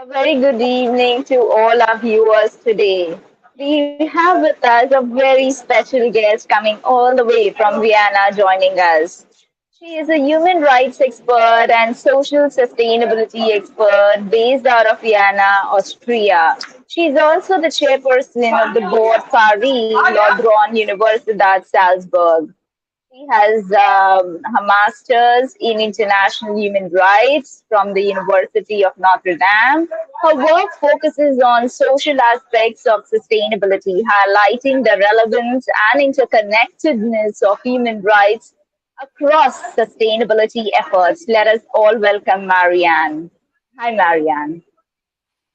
A very good evening to all our viewers today. We have with us a very special guest coming all the way from Vienna joining us. She is a human rights expert and social sustainability expert based out of Vienna, Austria. She is also the chairperson of the board Paris Lodron Universität Salzburg. She has her master's in international human rights from the University of Notre Dame. Her work focuses on social aspects of sustainability, highlighting the relevance and interconnectedness of human rights across sustainability efforts. Let us all welcome Marianne. Hi, Marianne.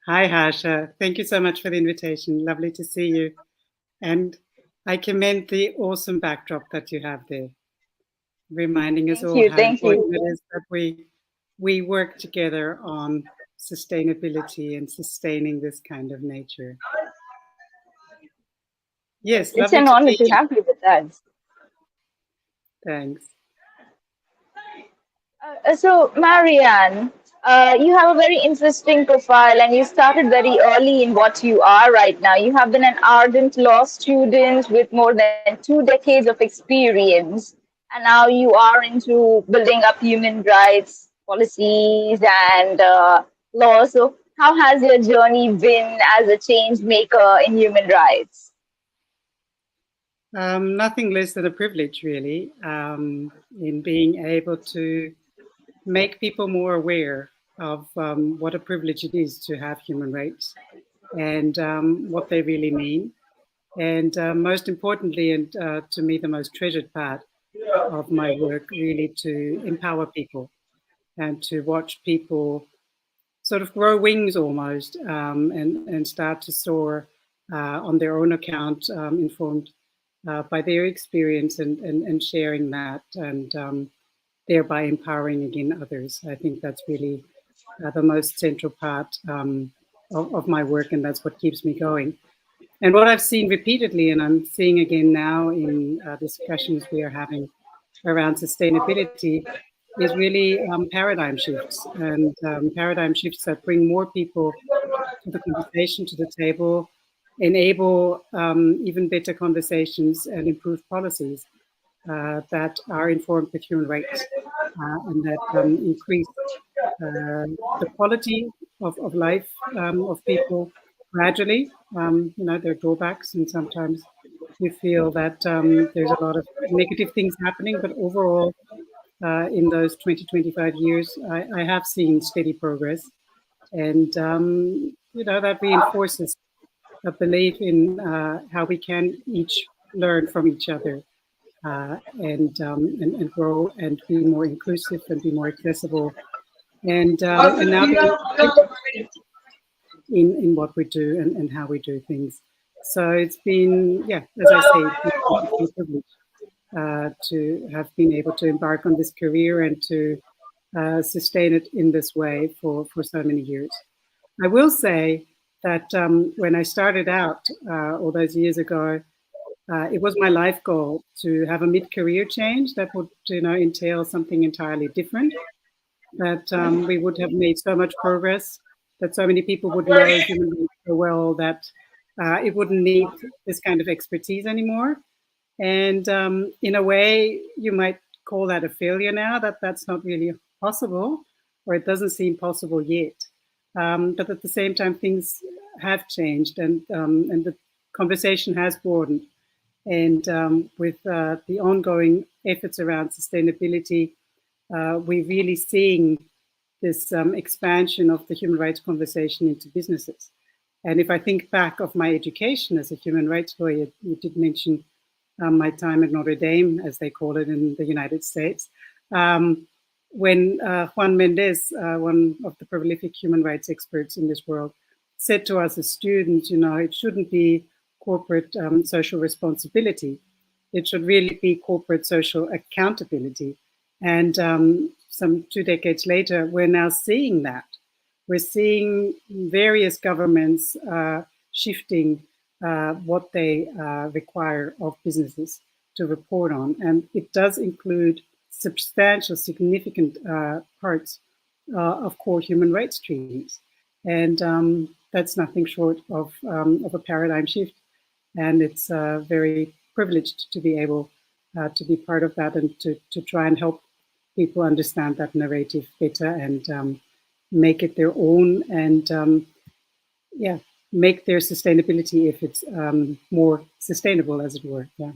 Hi, Harsha. Thank you so much for the invitation. Lovely to see you. And I commend the awesome backdrop that you have there, reminding us all how important it is that we work together on sustainability and sustaining this kind of nature. Yes, it's an honor to have you with us. Thanks. So, Marianne, you have a very interesting profile and you started very early in what you are right now. You have been an ardent law student with more than 2 decades of experience, and now you are into building up human rights policies and law. So, how has your journey been as a change maker in human rights? Nothing less than a privilege, really, in being able to make people more aware of what a privilege it is to have human rights and what they really mean. And most importantly, and to me, the most treasured part of my work, really to empower people and to watch people sort of grow wings almost and start to soar on their own account, informed by their experience and sharing that and thereby empowering again others. I think that's really the most central part of my work, and that's what keeps me going. And what I've seen repeatedly, and I'm seeing again now in discussions we are having around sustainability, is really paradigm shifts and paradigm shifts that bring more people to the conversation, to the table, enable even better conversations and improve policies that are informed with human rights and that increase the quality of life of people gradually. There are drawbacks, and sometimes you feel that there's a lot of negative things happening, but overall, in those 25 years, I have seen steady progress. And, that reinforces a belief in how we can each learn from each other and grow and be more inclusive and be more accessible. And now in what we do and how we do things. So it's been, as I say, it's been a privilege to have been able to embark on this career and to sustain it in this way for so many years. I will say that when I started out all those years ago, it was my life goal to have a mid-career change that would, entail something entirely different, that we would have made so much progress, that so many people would know human rights so well that it wouldn't need this kind of expertise anymore. And in a way, you might call that a failure now, that's not really possible, or it doesn't seem possible yet. But at the same time, things have changed and the conversation has broadened. And with the ongoing efforts around sustainability, we're really seeing this expansion of the human rights conversation into businesses. And if I think back of my education as a human rights lawyer, you did mention my time at Notre Dame, as they call it in the United States. When Juan Mendez, one of the prolific human rights experts in this world, said to us as students, it shouldn't be corporate social responsibility. It should really be corporate social accountability. And some 2 decades later, we're now seeing that. We're seeing various governments shifting what they require of businesses to report on. And it does include substantial, significant parts of core human rights treaties. And that's nothing short of a paradigm shift. And it's very privileged to be able to be part of that and to try and help people understand that narrative better and make it their own and yeah, make their sustainability if it's more sustainable, as it were. Yeah.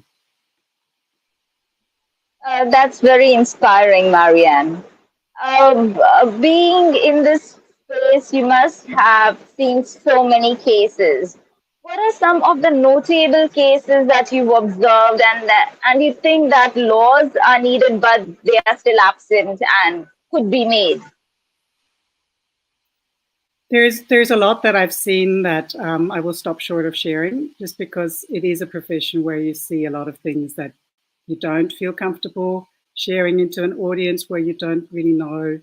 That's very inspiring, Marianne. Being in this space, you must have seen so many cases. What are some of the notable cases that you've observed, and you think that laws are needed, but they are still absent and could be made? There's a lot that I've seen that I will stop short of sharing, just because it is a profession where you see a lot of things that you don't feel comfortable sharing into an audience where you don't really know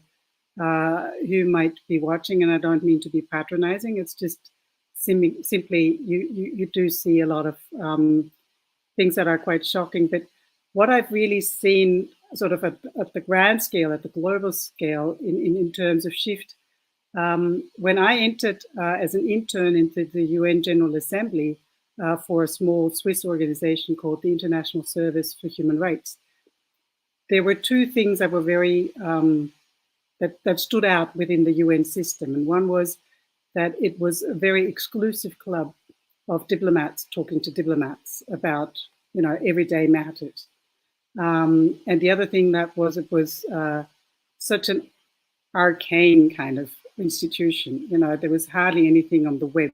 who might be watching. And I don't mean to be patronizing. It's just simply you do see a lot of things that are quite shocking. But what I've really seen sort of at the grand scale, at the global scale, in terms of shift, when I entered as an intern into the UN General Assembly for a small Swiss organization called the International Service for Human Rights, there were two things that were very that stood out within the UN system. And one was that it was a very exclusive club of diplomats talking to diplomats about, you know, everyday matters. And the other thing that was, it was such an arcane kind of institution. You know, there was hardly anything on the web.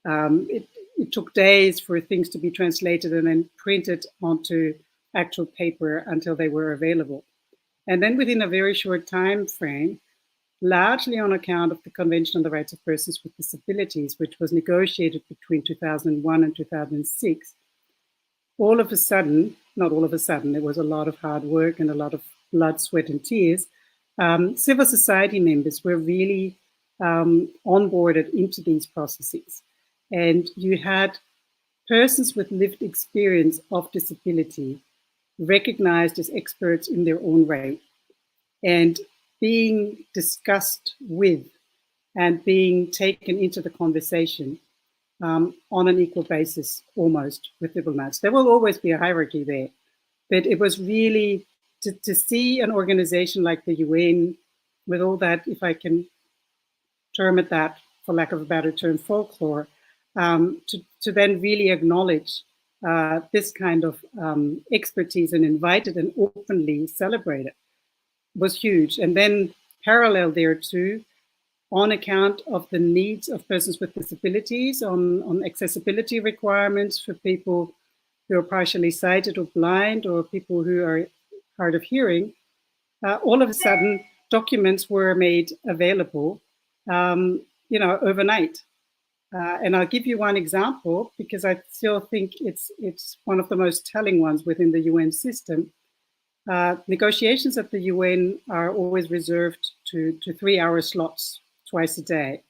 It took days for things to be translated and then printed onto actual paper until they were available. And then within a very short time frame, largely on account of the Convention on the Rights of Persons with Disabilities, which was negotiated between 2001 and 2006, all of a sudden, not all of a sudden, there was a lot of hard work and a lot of blood, sweat, and tears. Civil society members were really onboarded into these processes. And you had persons with lived experience of disability recognized as experts in their own right and being discussed with and being taken into the conversation on an equal basis, almost, with diplomats. There will always be a hierarchy there, but it was really to see an organization like the UN with all that, if I can term it that, for lack of a better term, folklore, to then really acknowledge this kind of expertise and invite it and openly celebrate it was huge. And then parallel there too, on account of the needs of persons with disabilities, on accessibility requirements for people who are partially sighted or blind, or people who are hard of hearing, all of a sudden documents were made available, you know, overnight. And I'll give you one example because I still think it's one of the most telling ones within the UN system. Negotiations at the UN are always reserved to 3-hour slots twice a day.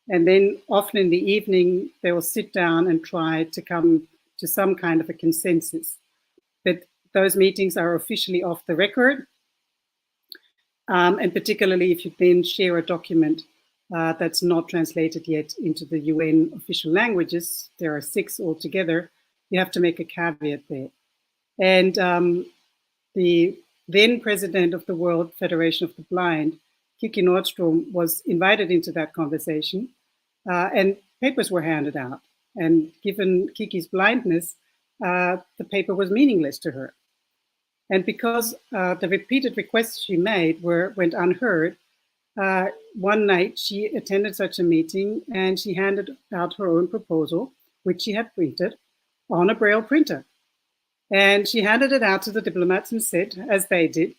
And then often in the evening, they will sit down and try to come to some kind of a consensus. But those meetings are officially off the record. And particularly if you then share a document that's not translated yet into the UN official languages, there are 6 altogether, you have to make a caveat there. And the then president of the World Federation of the Blind, Kiki Nordstrom, was invited into that conversation and papers were handed out. And given Kiki's blindness, the paper was meaningless to her. And because the repeated requests she made went unheard, one night she attended such a meeting and she handed out her own proposal, which she had printed on a Braille printer. And she handed it out to the diplomats and said, as they did,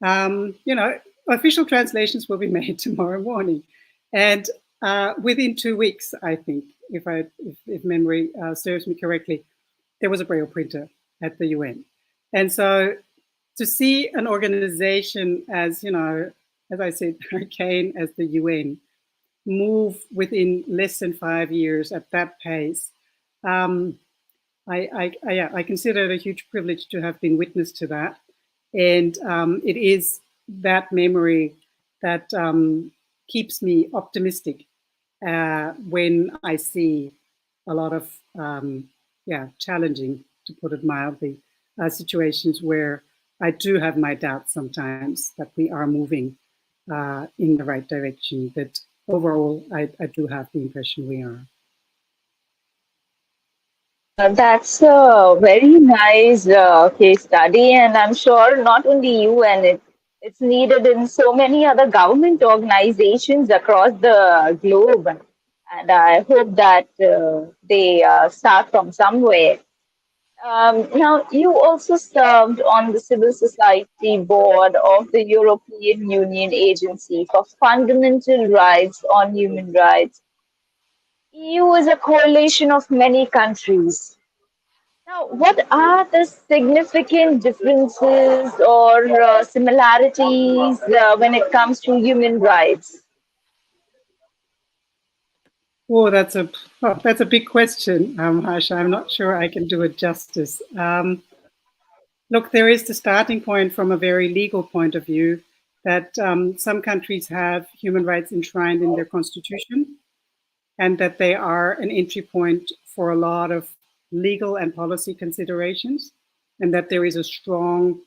you know, official translations will be made tomorrow morning. And within 2 weeks, I think, if memory serves me correctly, there was a Braille printer at the UN. And so to see an organization as, you know, as I said, arcane as the UN, move within less than 5 years at that pace, I consider it a huge privilege to have been witness to that. And it is that memory that keeps me optimistic when I see a lot of, challenging, to put it mildly, situations where I do have my doubts sometimes that we are moving in the right direction. But overall, I do have the impression we are. That's a very nice case study, and I'm sure not only you, and it's needed in so many other government organizations across the globe. And I hope that they start from somewhere. Now, you also served on the Civil Society Board of the European Union Agency for Fundamental Rights on Human Rights. EU is a coalition of many countries. Now, what are the significant differences or similarities when it comes to human rights? Oh, that's a big question, Harsha. I'm not sure I can do it justice. Look, there is the starting point from a very legal point of view that some countries have human rights enshrined in their constitution, and that they are an entry point for a lot of legal and policy considerations, and that there is a strong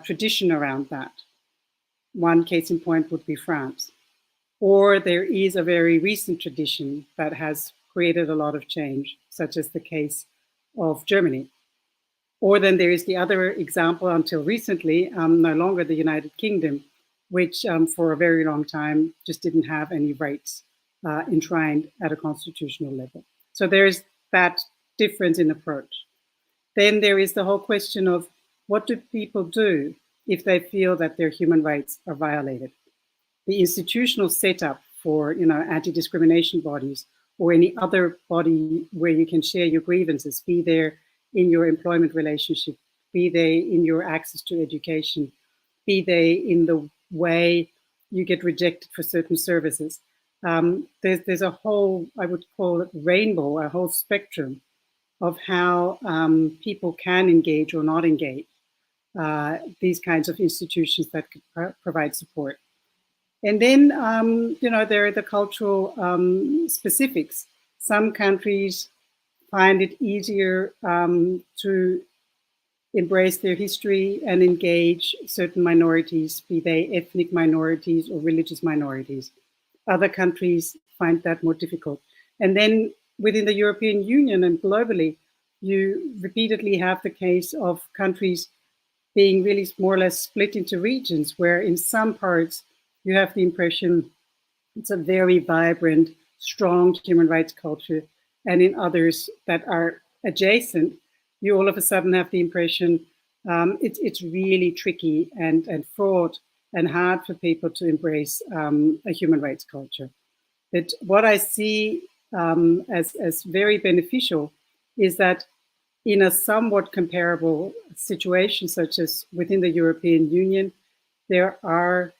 tradition around that. One case in point would be France. Or there is a very recent tradition that has created a lot of change, such as the case of Germany. Or then there is the other example until recently, no longer the United Kingdom, which for a very long time just didn't have any rights enshrined at a constitutional level. So there's that difference in approach. Then there is the whole question of what do people do if they feel that their human rights are violated? The institutional setup for anti-discrimination bodies or any other body where you can share your grievances, be there in your employment relationship, be they in your access to education, be they in the way you get rejected for certain services. There's a whole, I would call it rainbow, a whole spectrum of how people can engage or not engage these kinds of institutions that could provide support. And then, there are the cultural specifics. Some countries find it easier to embrace their history and engage certain minorities, be they ethnic minorities or religious minorities. Other countries find that more difficult. And then within the European Union and globally, you repeatedly have the case of countries being really more or less split into regions, where in some parts you have the impression it's a very vibrant, strong human rights culture, and in others that are adjacent, you all of a sudden have the impression it's really tricky and fraught and hard for people to embrace a human rights culture. But what I see as very beneficial is that in a somewhat comparable situation, such as within the European Union, there are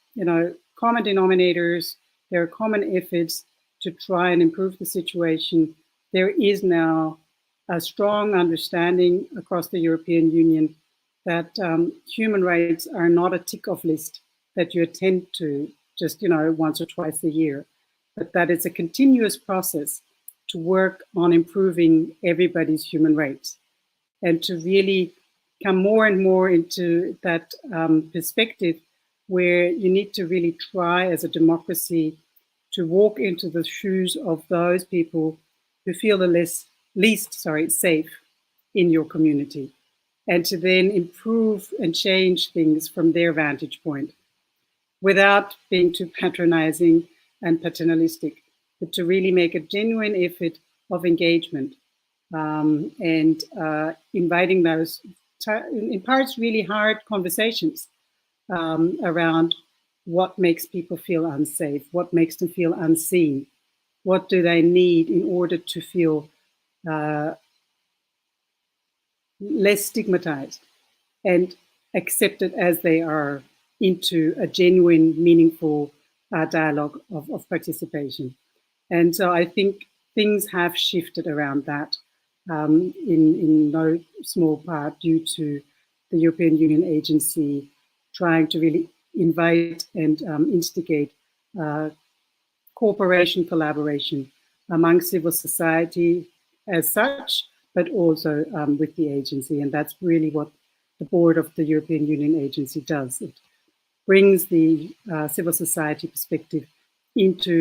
common denominators, there are common efforts to try and improve the situation. There is now a strong understanding across the European Union that human rights are not a tick-off list that you attend to just once or twice a year, but that it's a continuous process to work on improving everybody's human rights and to really come more and more into that perspective where you need to really try as a democracy to walk into the shoes of those people who feel the least safe in your community, and to then improve and change things from their vantage point without being too patronizing and paternalistic, but to really make a genuine effort of engagement and inviting those, in parts, really hard conversations around what makes people feel unsafe, what makes them feel unseen, what do they need in order to feel less stigmatized and accepted as they are into a genuine, meaningful dialogue of participation. And so I think things have shifted around that in no small part due to the European Union agency trying to really invite and instigate cooperation, collaboration among civil society as such, but also with the agency. And that's really what the board of the European Union agency does. It brings the civil society perspective into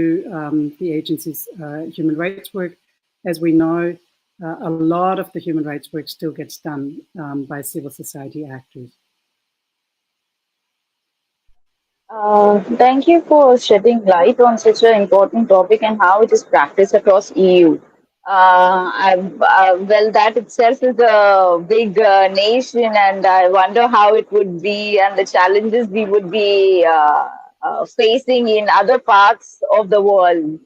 the agency's human rights work. As we know, a lot of the human rights work still gets done by civil society actors. Thank you for shedding light on such an important topic and how it is practiced across EU. Well, that itself is a big nation, and I wonder how it would be and the challenges we would be facing in other parts of the world.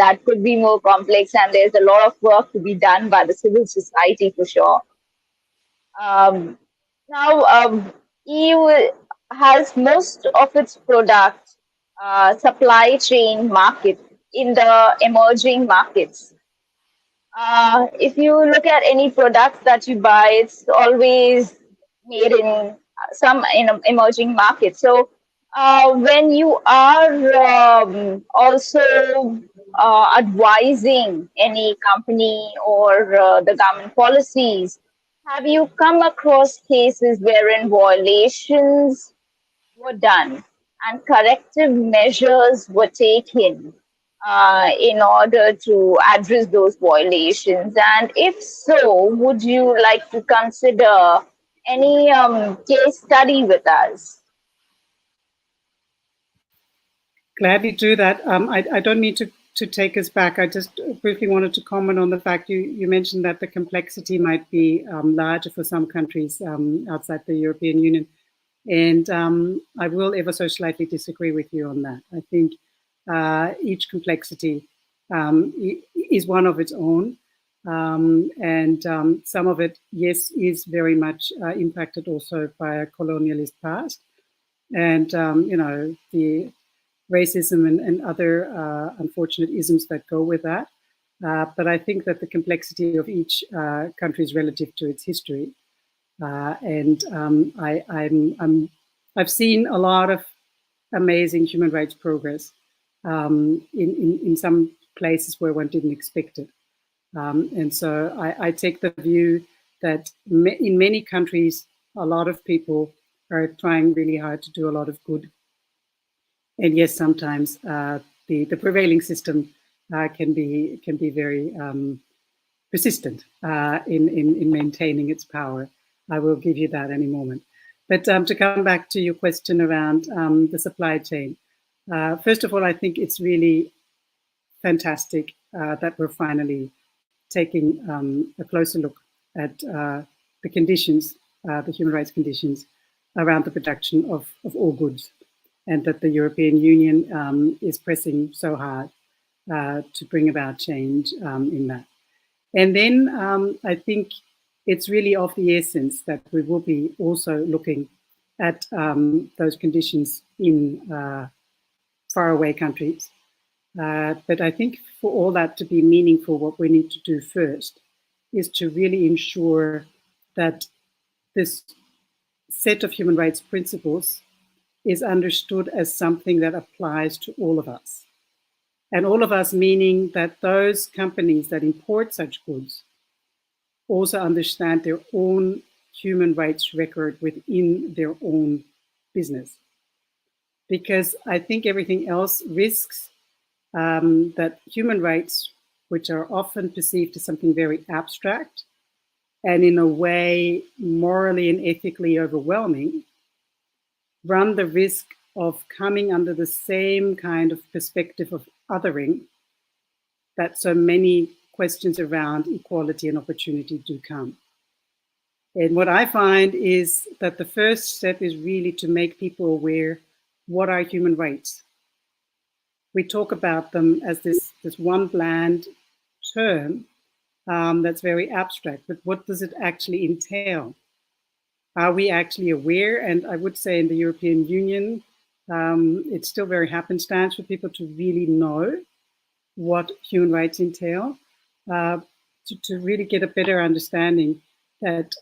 That could be more complex, and there's a lot of work to be done by the civil society for sure. Um, now, EU has most of its product supply chain market in the emerging markets. If you look at any products that you buy, it's always made in some emerging markets. So when you are also advising any company or the government policies, have you come across cases wherein violations were done and corrective measures were taken in order to address those violations? And if so, would you like to consider any case study with us? Gladly do that. I don't need to take us back. I just briefly wanted to comment on the fact you mentioned that the complexity might be larger for some countries outside the European Union. And I will ever so slightly disagree with you on that. I think each complexity is one of its own. And some of it, yes, is very much impacted also by a colonialist past. And, you know, the racism and other unfortunate isms that go with that. But I think that the complexity of each country is relative to its history. And I've seen a lot of amazing human rights progress in some places where one didn't expect it. And so I take the view that in many countries, a lot of people are trying really hard to do a lot of good. And yes, sometimes the prevailing system can be very persistent in maintaining its power. I will give you that any moment. But to come back to your question around the supply chain, first of all, I think it's really fantastic that we're finally taking a closer look at the conditions, the human rights conditions around the production of all goods, and that the European Union is pressing so hard to bring about change in that. And then I think it's really of the essence that we will be also looking at those conditions in faraway countries. But I think for all that to be meaningful, what we need to do first is to really ensure that this set of human rights principles is understood as something that applies to all of us. And all of us meaning that those companies that import such goods also understand their own human rights record within their own business. Because I think everything else risks that human rights, which are often perceived as something very abstract and in a way morally and ethically overwhelming, run the risk of coming under the same kind of perspective of othering that so many questions around equality and opportunity do come. And what I find is that the first step is really to make people aware, what are human rights? We talk about them as this one bland term that's very abstract, but what does it actually entail? Are we actually aware? And I would say in the European Union, it's still very happenstance for people to really know what human rights entail, to really get a better understanding that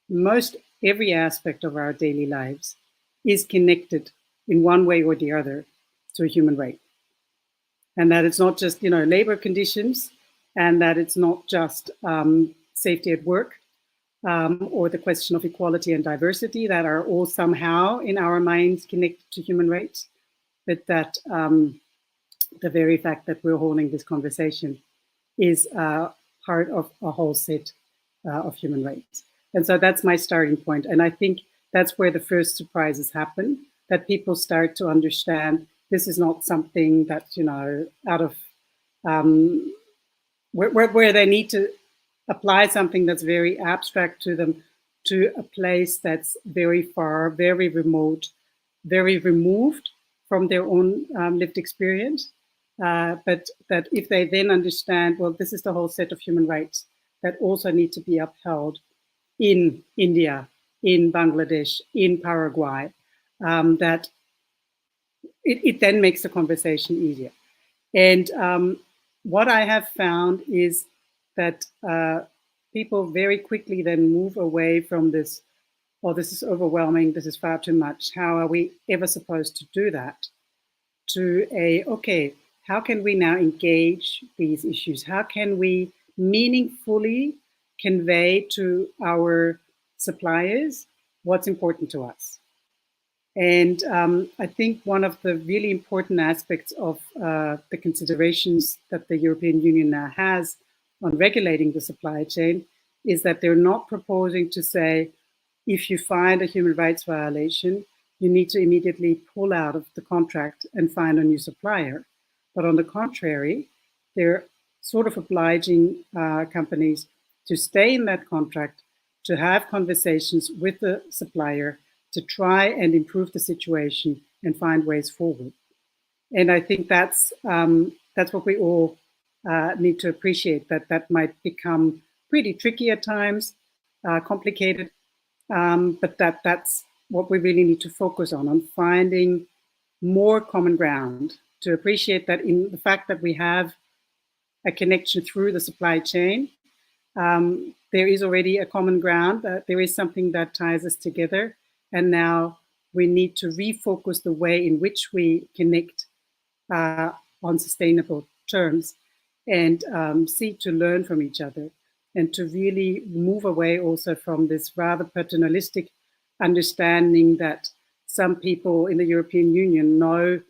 most every aspect of our daily lives is connected in one way or the other to a human right. and that it's not just, labor conditions, and that it's not just safety at work, or the question of equality and diversity that are all somehow in our minds connected to human rights, but that the very fact that we're holding this conversation is part of a whole set of human rights. And so that's my starting point. And I think that's where the first surprises happen, that people start to understand this is not something that, out of where they need to apply something that's very abstract to them to a place that's very far, very remote, very removed from their own lived experience. But that if they then understand, well, this is the whole set of human rights that also need to be upheld in India, in Bangladesh, in Paraguay, that it then makes the conversation easier. And what I have found is that people very quickly then move away from this, oh, this is overwhelming, this is far too much, how are we ever supposed to do that? To okay, how can we now engage these issues? How can we meaningfully convey to our suppliers what's important to us? And I think one of the really important aspects of the considerations that the European Union now has on regulating the supply chain is that they're not proposing to say, if you find a human rights violation, you need to immediately pull out of the contract and find a new supplier. But on the contrary, they're sort of obliging companies to stay in that contract, to have conversations with the supplier, to try and improve the situation and find ways forward. And I think that's what we all need to appreciate, that might become pretty tricky at times, complicated, but that's what we really need to focus on finding more common ground, to appreciate that in the fact that we have a connection through the supply chain, there is already a common ground, there is something that ties us together. And now we need to refocus the way in which we connect on sustainable terms and seek to learn from each other and to really move away also from this rather paternalistic understanding that some people in the European Union know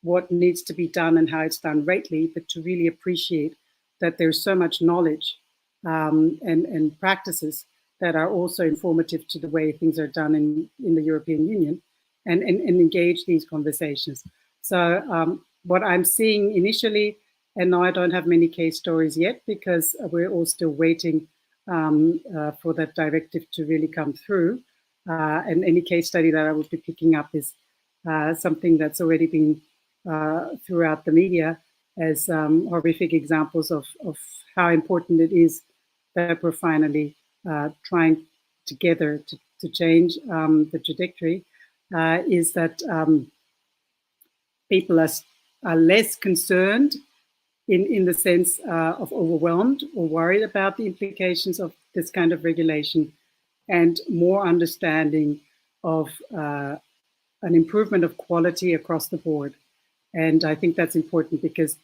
what needs to be done and how it's done rightly, but to really appreciate that there's so much knowledge and practices that are also informative to the way things are done in the European Union and engage these conversations. So what I'm seeing initially, and now I don't have many case stories yet because we're all still waiting for that directive to really come through. And any case study that I would be picking up is something that's already been throughout the media as horrific examples of how important it is that we're finally trying together to change the trajectory, is that people are less concerned in the sense of overwhelmed or worried about the implications of this kind of regulation, and more understanding of an improvement of quality across the board. And I think that's important because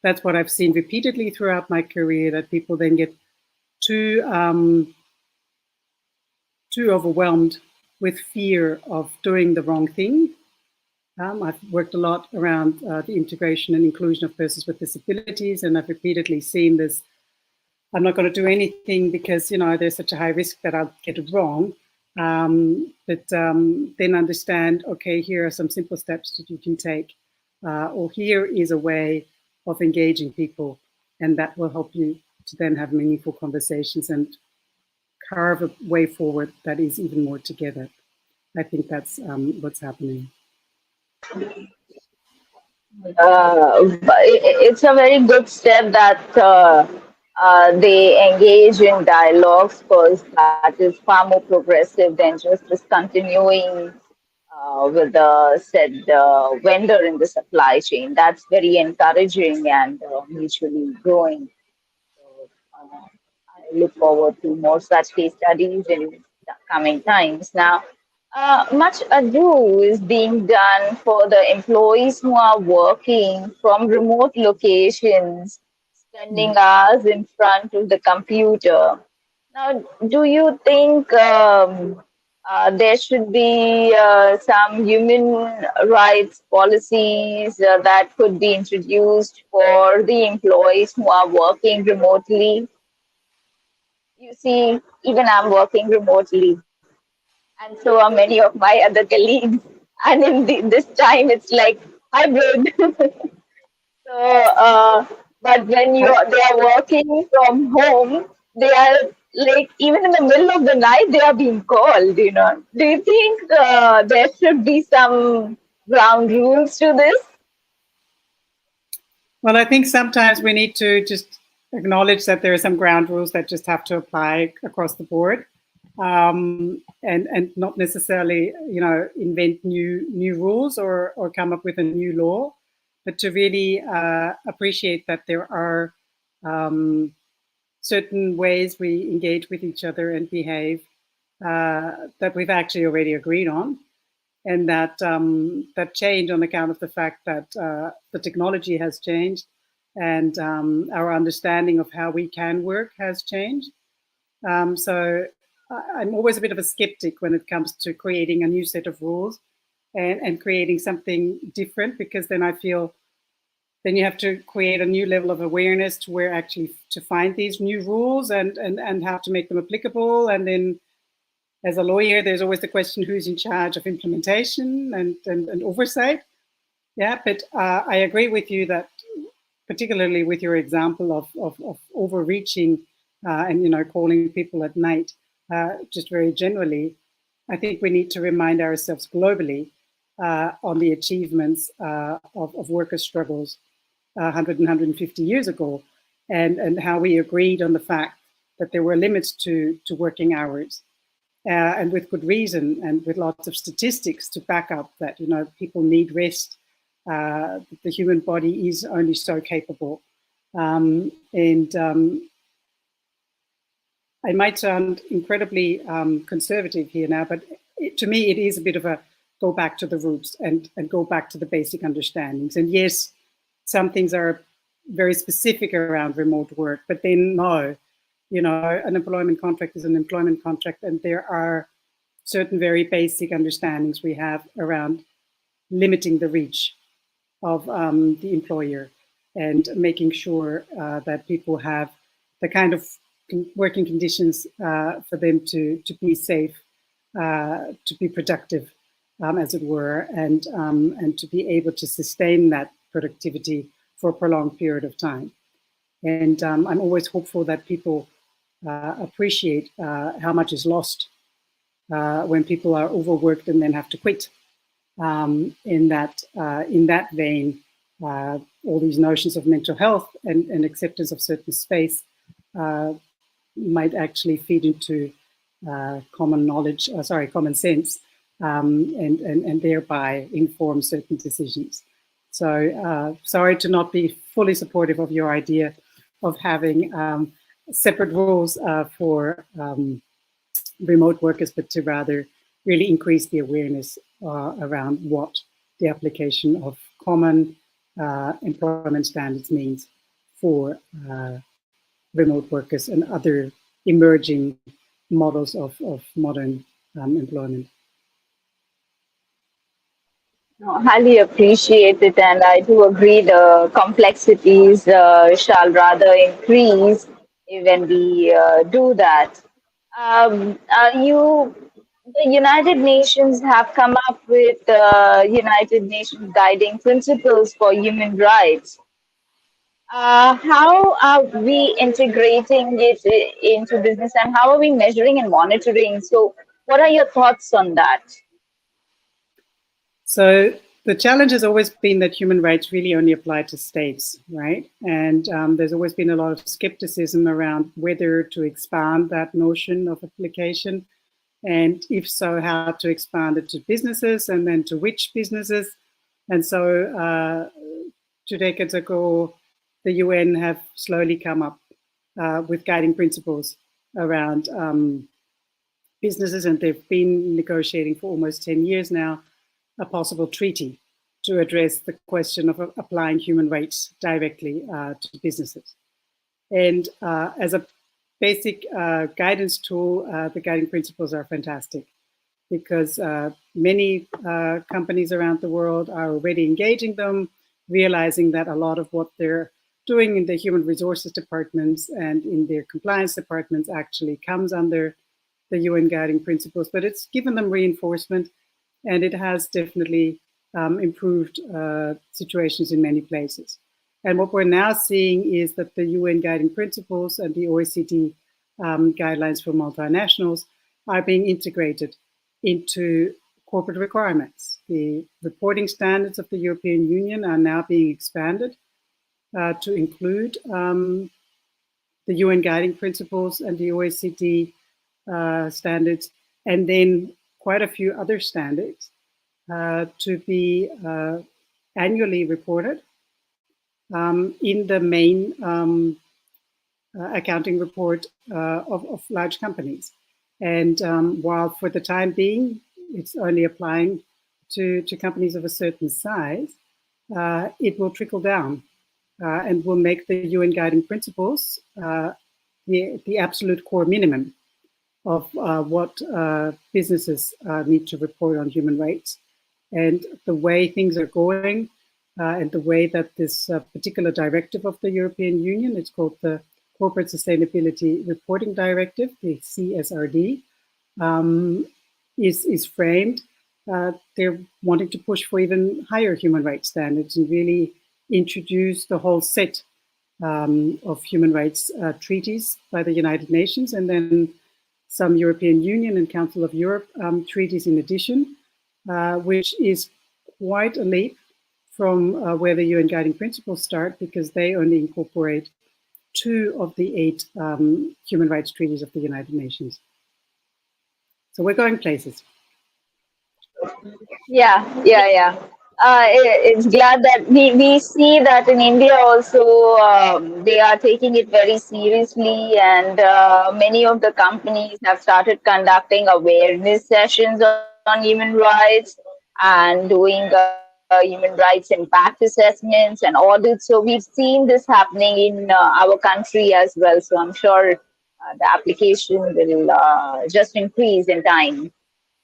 that's what I've seen repeatedly throughout my career, that people then get too overwhelmed with fear of doing the wrong thing. I've worked a lot around the integration and inclusion of persons with disabilities, and I've repeatedly seen this. I'm not going to do anything because, there's such a high risk that I'll get it wrong. But then understand, okay, here are some simple steps that you can take, or here is a way of engaging people, and that will help you to then have meaningful conversations and carve a way forward that is even more together. I think that's what's happening. It's a very good step that they engage in dialogues first. That is far more progressive than just continuing with the said vendor in the supply chain. That's very encouraging and mutually growing. So, I look forward to more such case studies in the coming times. Now, Much ado is being done for the employees who are working from remote locations, spending Mm. hours in front of the computer. Now, do you think there should be some human rights policies that could be introduced for the employees who are working remotely? You see, even I'm working remotely, and so are many of my other colleagues. And in this time, it's like hybrid. So, but when they are working from home, they are like even in the middle of the night they are being called. Do you think there should be some ground rules to this? Well, I think sometimes we need to just acknowledge that there are some ground rules that just have to apply across the board, and not necessarily, invent new rules or come up with a new law, but to really appreciate that there are certain ways we engage with each other and behave that we've actually already agreed on, and that change on account of the fact that the technology has changed and our understanding of how we can work has changed. So I'm always a bit of a skeptic when it comes to creating a new set of rules and creating something different, because then I feel then you have to create a new level of awareness to where actually to find these new rules and how to make them applicable. And then as a lawyer, there's always the question who's in charge of implementation and oversight. Yeah, but I agree with you that particularly with your example of overreaching and calling people at night, just very generally, I think we need to remind ourselves globally on the achievements of workers' struggles 100 and 150 years ago, and how we agreed on the fact that there were limits to working hours. And with good reason, and with lots of statistics to back up that people need rest. The human body is only so capable, and I might sound incredibly conservative here now, but to me it is a bit of a go back to the roots and go back to the basic understandings. And yes, some things are very specific around remote work, but then no. An employment contract is an employment contract, and there are certain very basic understandings we have around limiting the reach of the employer and making sure that people have the kind of working conditions for them to be safe, to be productive, as it were, and to be able to sustain that productivity for a prolonged period of time. And I'm always hopeful that people appreciate how much is lost when people are overworked and then have to quit. In that vein, all these notions of mental health and acceptance of certain space might actually feed into common sense, and thereby inform certain decisions. So sorry to not be fully supportive of your idea of having separate rules for remote workers, but to rather really increase the awareness around what the application of common employment standards means for remote workers and other emerging models of modern employment. No, highly appreciate it, and I do agree the complexities shall rather increase when we do that. The United Nations have come up with United Nations guiding principles for human rights. How are we integrating it into business, and how are we measuring and monitoring? So, what are your thoughts on that? So the challenge has always been that human rights really only apply to states, right? And there's always been a lot of skepticism around whether to expand that notion of application, and if so, how to expand it to businesses, and then to which businesses. And so 2 decades ago, the UN have slowly come up with guiding principles around businesses, and they've been negotiating for almost 10 years now, a possible treaty to address the question of applying human rights directly to businesses. And as a basic guidance tool, the guiding principles are fantastic, because many companies around the world are already engaging them, realizing that a lot of what they're doing in the human resources departments and in their compliance departments actually comes under the UN guiding principles, but it's given them reinforcement, and it has definitely improved situations in many places. And what we're now seeing is that the UN guiding principles and the OECD guidelines for multinationals are being integrated into corporate requirements. The reporting standards of the European Union are now being expanded to include the UN guiding principles and the OECD standards, and then quite a few other standards to be annually reported in the main accounting report of large companies. And while for the time being, it's only applying to companies of a certain size, it will trickle down and will make the UN guiding principles the absolute core minimum of what businesses need to report on human rights. And the way things are going, and the way that this particular directive of the European Union, it's called the Corporate Sustainability Reporting Directive, the CSRD, is framed. They're wanting to push for even higher human rights standards and really introduce the whole set of human rights treaties by the United Nations, and then some European Union and Council of Europe treaties in addition, which is quite a leap from where the UN guiding principles start, because they only incorporate 2 of the 8 human rights treaties of the United Nations. So we're going places. Yeah. It's glad that we see that in India also they are taking it very seriously, and many of the companies have started conducting awareness sessions on human rights and doing human rights impact assessments and audits. So we've seen this happening in our country as well. So I'm sure the application will just increase in time.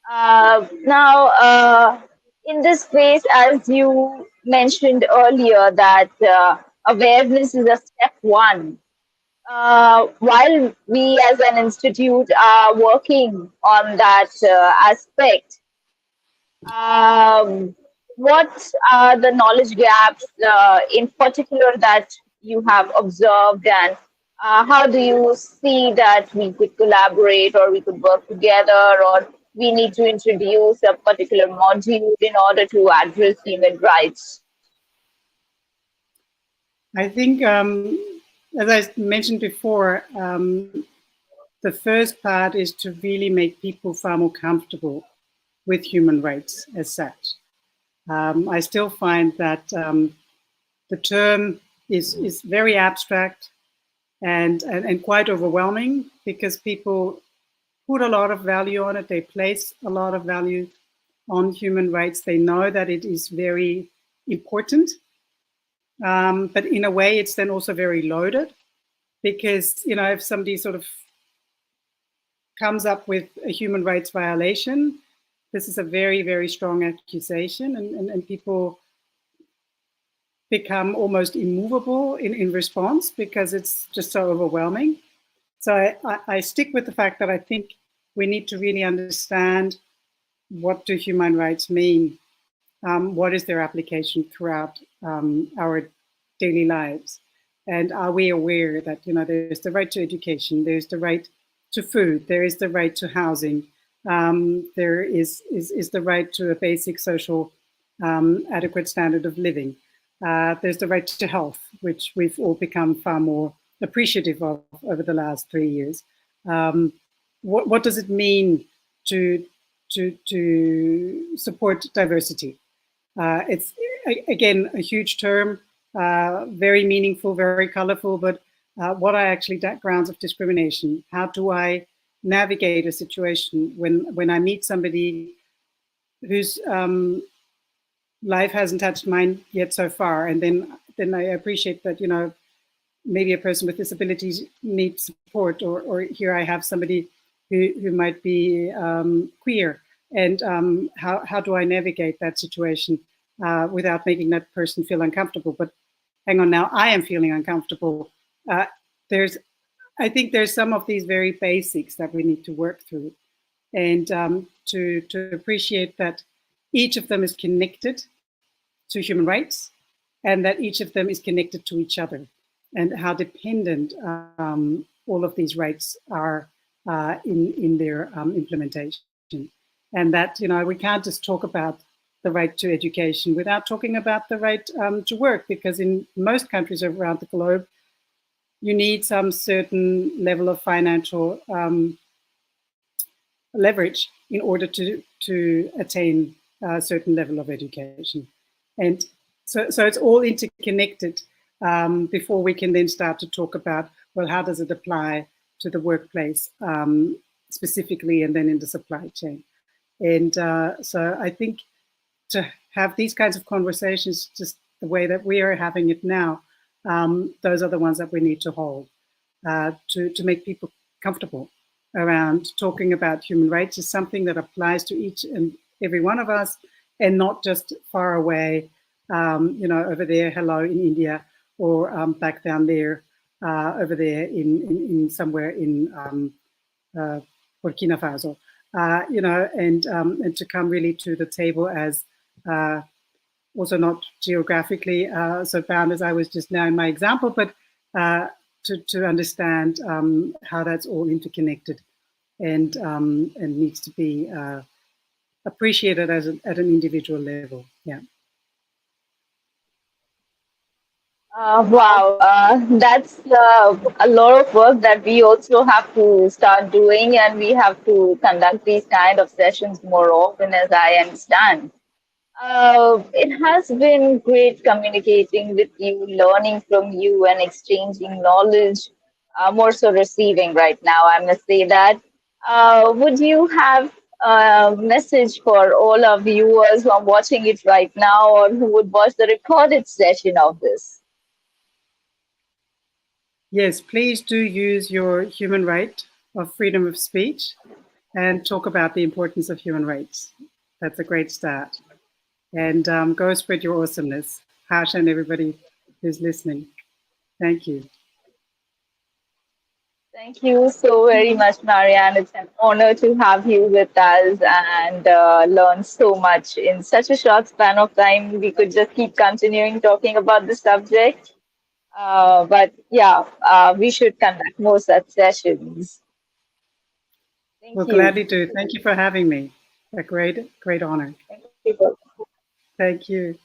Now, in this phase, as you mentioned earlier, that awareness is a step one. While we as an institute are working on that aspect, what are the knowledge gaps in particular that you have observed, and how do you see that we could collaborate or we could work together, or we need to introduce a particular module in order to address human rights? I think, as I mentioned before, the first part is to really make people far more comfortable with human rights as such. I still find that the term is very abstract and quite overwhelming, because people put a lot of value on it. They place a lot of value on human rights. They know that it is very important. But in a way, it's then also very loaded, because, you know, if somebody sort of comes up with a human rights violation, this is a very, very strong accusation, and people become almost immovable in response, because it's just so overwhelming. So I stick with the fact that I think we need to really understand, what do human rights mean? What is their application throughout our daily lives? And are we aware that, you know, there's the right to education, there's the right to food, there is the right to housing, there is the right to a basic social adequate standard of living. There's the right to health, which we've all become far more appreciative of over the last 3 years. What does it mean to support diversity? It's, again, a huge term, very meaningful, very colorful, but what are actually grounds of discrimination? How do I navigate a situation when I meet somebody whose life hasn't touched mine yet so far, and then I appreciate that, you know, maybe a person with disabilities needs support, or here I have somebody who might be queer, and how do I navigate that situation without making that person feel uncomfortable? But hang on now, I am feeling uncomfortable. I think there's some of these very basics that we need to work through, and to appreciate that each of them is connected to human rights, and that each of them is connected to each other, and how dependent all of these rights are in their implementation. And that, you know, we can't just talk about the right to education without talking about the right to work, because in most countries around the globe, you need some certain level of financial leverage in order to attain a certain level of education. And so it's all interconnected before we can then start to talk about, well, how does it apply to the workplace specifically, and then in the supply chain. And so I think to have these kinds of conversations, just the way that we are having it now, those are the ones that we need to hold to make people comfortable around talking about human rights is something that applies to each and every one of us, and not just far away, you know, over there, hello, in India, or back down there, over there in somewhere in Burkina Faso, you know, and to come really to the table as also not geographically so bound as I was just now in my example, but to understand how that's all interconnected and needs to be appreciated at an individual level. Yeah. Wow, that's a lot of work that we also have to start doing, and we have to conduct these kind of sessions more often, as I understand. It has been great communicating with you, learning from you, and exchanging knowledge, more so receiving right now, I must say that. Would you have a message for all our viewers who are watching it right now, or who would watch the recorded session of this? Yes, please do use your human right of freedom of speech and talk about the importance of human rights. That's a great start. And go spread your awesomeness. Harsha and everybody who's listening. Thank you. Thank you so very much, Marianne. It's an honor to have you with us and learn so much in such a short span of time. We could just keep continuing talking about the subject. But yeah, we should conduct more such sessions. Thank Well, you. gladly do. Thank you for having me. A great honor. Thank you. Thank you.